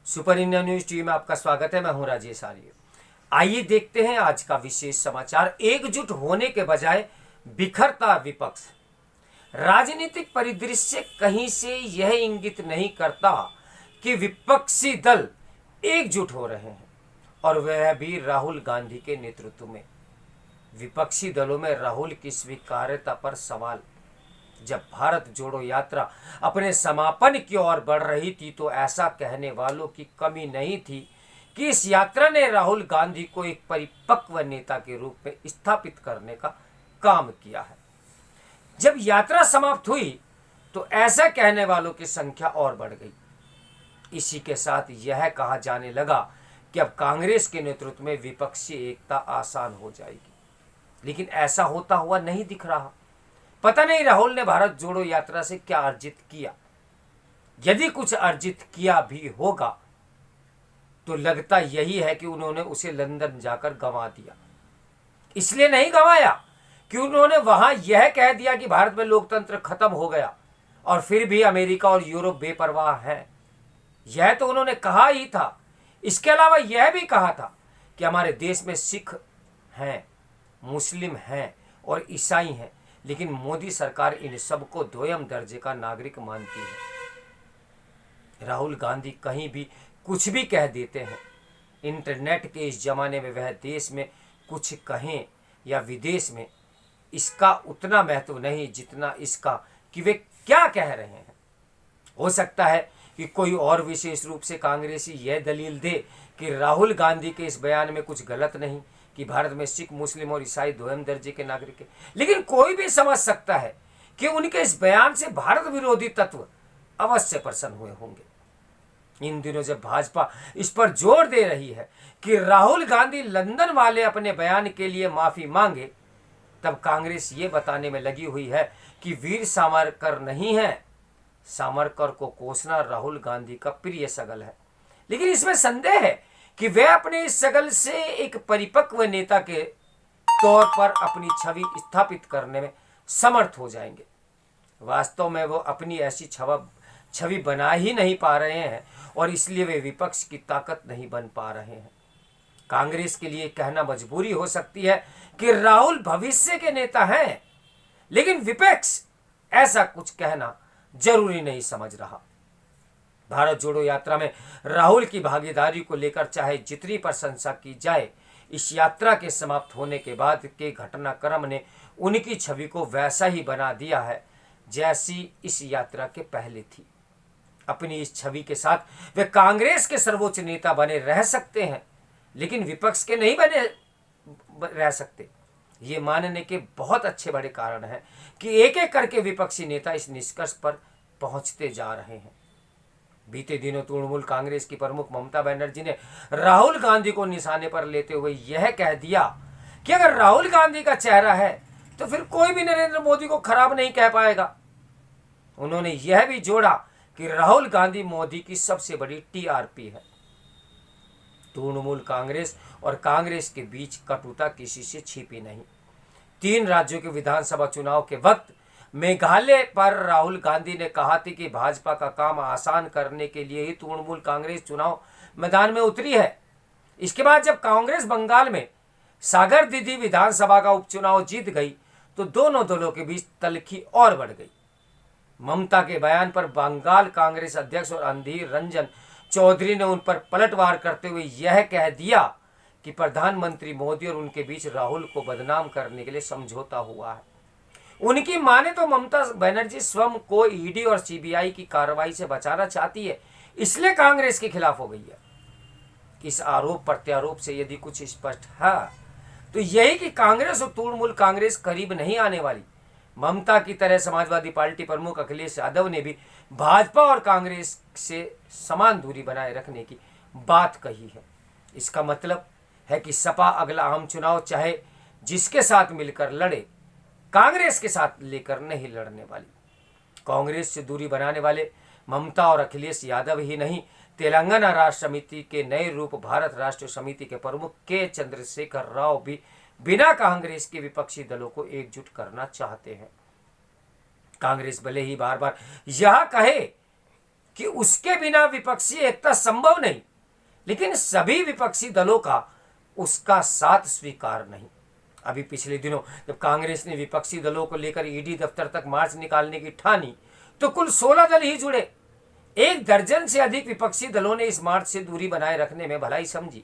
Super India news TV में आपका स्वागत है। मैं हूं राजेश आर्य। आइए देखते हैं आज का विशेष समाचार। एकजुट होने के बजाय बिखरता विपक्ष। राजनीतिक परिदृश्य कहीं से यह इंगित नहीं करता कि विपक्षी दल एकजुट हो रहे हैं, और वह भी राहुल गांधी के नेतृत्व में। विपक्षी दलों में राहुल की स्वीकार्यता पर सवाल। जब भारत जोड़ो यात्रा अपने समापन की ओर बढ़ रही थी तो ऐसा कहने वालों की कमी नहीं थी कि इस यात्रा ने राहुल गांधी को एक परिपक्व नेता के रूप में स्थापित करने का काम किया है। जब यात्रा समाप्त हुई तो ऐसा कहने वालों की संख्या और बढ़ गई। इसी के साथ यह कहा जाने लगा कि अब कांग्रेस के नेतृत्व में विपक्षी एकता आसान हो जाएगी, लेकिन ऐसा होता हुआ नहीं दिख रहा। पता नहीं राहुल ने भारत जोड़ो यात्रा से क्या अर्जित किया। यदि कुछ अर्जित किया भी होगा तो लगता यही है कि उन्होंने उसे लंदन जाकर गंवा दिया। इसलिए नहीं गंवाया कि उन्होंने वहां यह कह दिया कि भारत में लोकतंत्र खत्म हो गया और फिर भी अमेरिका और यूरोप बेपरवाह है। यह तो उन्होंने कहा ही था। इसके अलावा यह भी कहा था कि हमारे देश में सिख हैं, मुस्लिम हैं और ईसाई हैं, लेकिन मोदी सरकार इन सबको दोयम दर्जे का नागरिक मानती है। राहुल गांधी कहीं भी कुछ भी कह देते हैं। इंटरनेट के इस जमाने में वह देश में कुछ कहें या विदेश में, इसका उतना महत्व नहीं जितना इसका कि वे क्या कह रहे हैं। हो सकता है कि कोई और विशेष रूप से कांग्रेसी यह दलील दे कि राहुल गांधी के इस बयान में कुछ गलत नहीं, कि भारत में सिख, मुस्लिम और ईसाई दोयम दर्जे के नागरिक हैं। लेकिन कोई भी समझ सकता है कि उनके इस बयान से भारत विरोधी तत्व अवश्य प्रसन्न हुए होंगे। इन दिनों जब भाजपा इस पर जोर दे रही है कि राहुल गांधी लंदन वाले अपने बयान के लिए माफी मांगे, तब कांग्रेस ये बताने में लगी हुई है कि वीर सावरकर नहीं है, सावरकर को कोसना राहुल गांधी का प्रिय सगल है। लेकिन इसमें संदेह है कि वे अपने इस सगल से एक परिपक्व नेता के तौर पर अपनी छवि स्थापित करने में समर्थ हो जाएंगे। वास्तव में वो अपनी ऐसी छवि बना ही नहीं पा रहे हैं और इसलिए वे विपक्ष की ताकत नहीं बन पा रहे हैं। कांग्रेस के लिए कहना मजबूरी हो सकती है कि राहुल भविष्य के नेता हैं, लेकिन विपक्ष ऐसा कुछ कहना जरूरी नहीं समझ रहा। भारत जोड़ो यात्रा में राहुल की भागीदारी को लेकर चाहे जितनी प्रशंसा की जाए, इस यात्रा के समाप्त होने के बाद के घटनाक्रम ने उनकी छवि को वैसा ही बना दिया है जैसी इस यात्रा के पहले थी। अपनी इस छवि के साथ वे कांग्रेस के सर्वोच्च नेता बने रह सकते हैं, लेकिन विपक्ष के नहीं बने रह सकते। ये मानने के बहुत अच्छे बड़े कारण हैं कि एक एक करके विपक्षी नेता इस निष्कर्ष पर पहुंचते जा रहे हैं। बीते दिनों तृणमूल कांग्रेस की प्रमुख ममता बनर्जी ने राहुल गांधी को निशाने पर लेते हुए यह कह दिया कि अगर राहुल गांधी का चेहरा है तो फिर कोई भी नरेंद्र मोदी को खराब नहीं कह पाएगा। उन्होंने यह भी जोड़ा कि राहुल गांधी मोदी की सबसे बड़ी टीआरपी है। तृणमूल कांग्रेस और कांग्रेस के बीच कटुता किसी से छिपी नहीं। 3 राज्यों के विधानसभा चुनाव के वक्त मेघालय पर राहुल गांधी ने कहा था कि भाजपा का काम आसान करने के लिए ही तृणमूल कांग्रेस चुनाव मैदान में उतरी है। इसके बाद जब कांग्रेस बंगाल में सागर दीदी विधानसभा का उपचुनाव जीत गई तो दोनों दलों के बीच तल्खी और बढ़ गई। ममता के बयान पर बंगाल कांग्रेस अध्यक्ष और अधीर रंजन चौधरी ने उन पर पलटवार करते हुए यह कह दिया कि प्रधानमंत्री मोदी और उनके बीच राहुल को बदनाम करने के लिए समझौता हुआ है। उनकी माने तो ममता बनर्जी स्वयं को ईडी और सीबीआई की कार्रवाई से बचाना चाहती है, इसलिए कांग्रेस के खिलाफ हो गई है। इस आरोप प्रत्यारोप से यदि कुछ स्पष्ट है तो यही कि कांग्रेस और तृणमूल कांग्रेस करीब नहीं आने वाली। ममता की तरह समाजवादी पार्टी प्रमुख अखिलेश यादव ने भी भाजपा और कांग्रेस से समान दूरी बनाए रखने की बात कही है। इसका मतलब है कि सपा अगला आम चुनाव चाहे जिसके साथ मिलकर लड़े, कांग्रेस के साथ लेकर नहीं लड़ने वाली। कांग्रेस से दूरी बनाने वाले ममता और अखिलेश यादव ही नहीं, तेलंगाना राष्ट्र समिति के नए रूप भारत राष्ट्र समिति के प्रमुख के चंद्रशेखर राव भी बिना कांग्रेस के विपक्षी दलों को एकजुट करना चाहते हैं। कांग्रेस भले ही बार बार यह कहे कि उसके बिना विपक्षी एकता संभव नहीं, लेकिन सभी विपक्षी दलों का उसका साथ स्वीकार नहीं। अभी पिछले दिनों जब कांग्रेस ने विपक्षी दलों को लेकर ईडी दफ्तर तक मार्च निकालने की ठानी तो कुल 16 दल ही जुड़े। 1 दर्जन से अधिक विपक्षी दलों ने इस मार्च से दूरी बनाए रखने में भलाई समझी।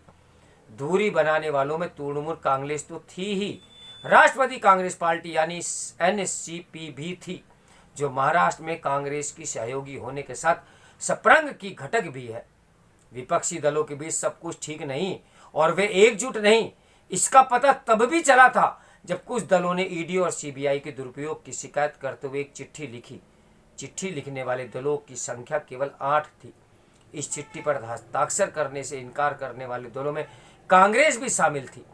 दूरी बनाने वालों में तृणमूल कांग्रेस तो थी ही, राष्ट्रवादी कांग्रेस पार्टी यानी एनसीपी भी थी, जो महाराष्ट्र में कांग्रेस की सहयोगी होने के साथ सप्रंग की घटक भी है। विपक्षी दलों के बीच सब कुछ ठीक नहीं और वे एकजुट नहीं, इसका पता तब भी चला था जब कुछ दलों ने ईडी और सीबीआई के दुरुपयोग की शिकायत करते हुए एक चिट्ठी लिखी। चिट्ठी लिखने वाले दलों की संख्या केवल 8 थी। इस चिट्ठी पर हस्ताक्षर करने से इनकार करने वाले दलों में कांग्रेस भी शामिल थी।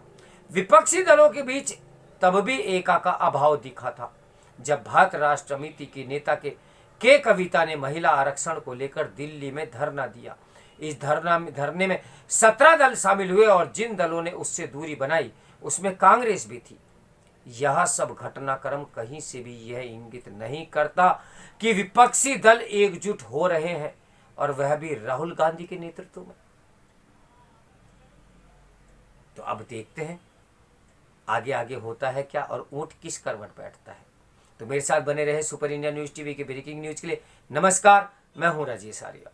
विपक्षी दलों के बीच तब भी एकता का अभाव दिखा था। जब भारत राष्ट्र समिति के नेता के कविता ने महिला आरक्षण को लेकर दिल्ली में धरना दिया। इस धरने में 17 दल शामिल हुए और जिन दलों ने उससे दूरी बनाई उसमें कांग्रेस भी थी। यह सब घटनाक्रम कहीं से भी यह इंगित नहीं करता कि विपक्षी दल एकजुट हो रहे हैं, और वह भी राहुल गांधी के नेतृत्व में। तो अब देखते हैं आगे आगे होता है क्या और ऊंट किस करवट बैठता है। तो मेरे साथ बने रहे सुपर इंडिया न्यूज टीवी के ब्रेकिंग न्यूज के लिए। नमस्कार, मैं हूं राजेश आर्य।